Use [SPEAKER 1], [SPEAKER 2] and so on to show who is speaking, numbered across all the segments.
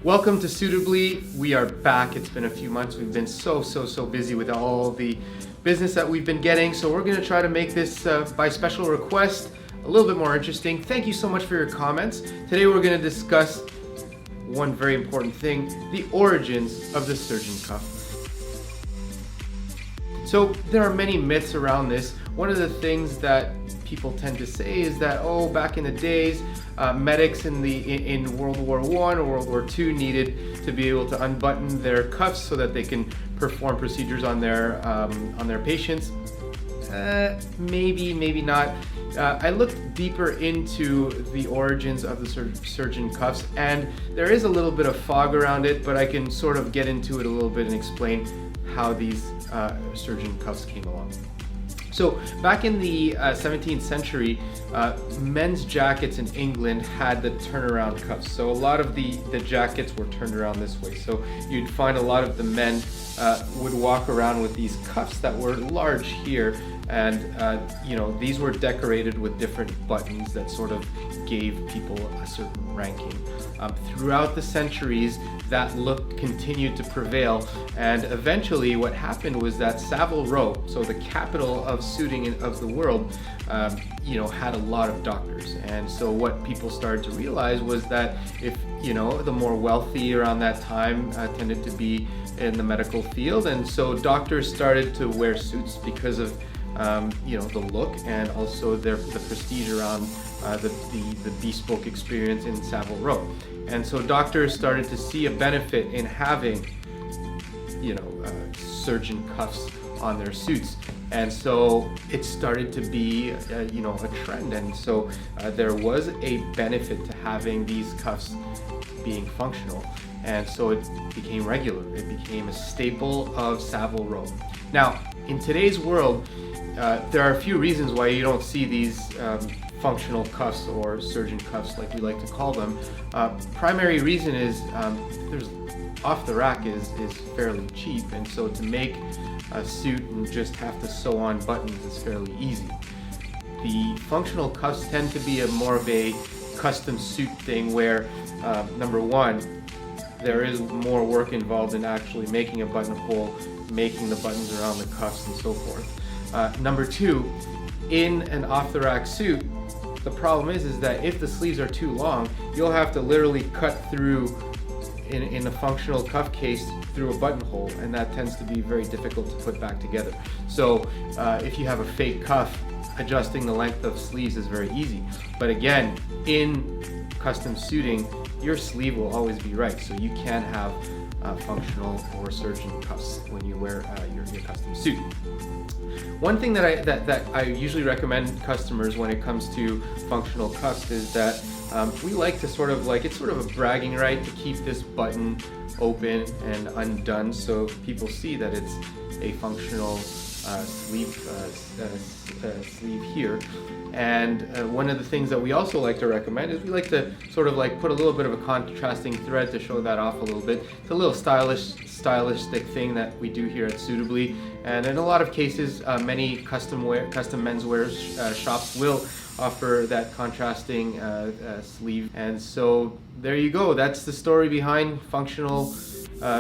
[SPEAKER 1] Welcome to Suitably. We are back. It's been a few months. We've been so busy with all the business that we've been getting. So we're going to try to make this by special request a little bit more interesting. Thank you so much for your comments. Today we're going to discuss one very important thing, the origins of the surgeon cuff. So there are many myths around this. One of the things that people tend to say is that, oh, back in the days, medics in World War I or World War II needed to be able to unbutton their cuffs so that they can perform procedures on their patients. Maybe not. I looked deeper into the origins of the surgeon cuffs, and there is a little bit of fog around it, but I can sort of get into it a little bit and explain how these surgeon cuffs came along. So back in the 17th century, men's jackets in England had the turnaround cuffs. So a lot of the jackets were turned around this way. So you'd find a lot of the men would walk around with these cuffs that were large here, and these were decorated with different buttons that sort of gave people a certain ranking. Throughout the centuries, that look continued to prevail, and eventually what happened was that Savile Row, so the capital of suiting of the world, had a lot of doctors. And so what people started to realize was that if the more wealthy around that time tended to be in the medical field, and so doctors started to wear suits because of the look and also the prestige around the bespoke experience in Savile Row. And so doctors started to see a benefit in having surgeon cuffs on their suits, and so it started to be a trend. And so there was a benefit to having these cuffs being functional, and so it became regular. It became a staple of Savile Row. Now, in today's world, there are a few reasons why you don't see these functional cuffs or surgeon cuffs, like we like to call them. Primary reason is there's off the rack is fairly cheap, and so to make a suit and just have to sew on buttons is fairly easy. The functional cuffs tend to be more of a custom suit thing where, number one, there is more work involved in actually making a buttonhole, making the buttons around the cuffs, and so forth. Number two, in an off-the-rack suit, the problem is that if the sleeves are too long, you'll have to literally cut through in a functional cuff case through a buttonhole, and that tends to be very difficult to put back together. So if you have a fake cuff, adjusting the length of sleeves is very easy. But again, in custom suiting, your sleeve will always be right, so you can have functional or surgeon cuffs when you wear your custom suit. One thing that I usually recommend customers when it comes to functional cuffs is that we like to it's sort of a bragging right to keep this button open and undone, so people see that it's a functional sleeve here. And one of the things that we also like to recommend is we like to sort of put a little bit of a contrasting thread to show that off a little bit. It's a little stylistic thing that we do here at Suitably, and in a lot of cases, many custom menswear shops will offer that contrasting sleeve. And so there you go. That's the story behind functional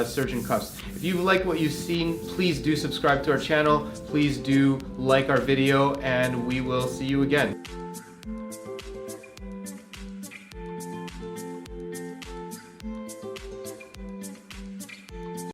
[SPEAKER 1] surgeon cuffs. If you like what you've seen, please do subscribe to our channel. Please do like our video, and we will see you again.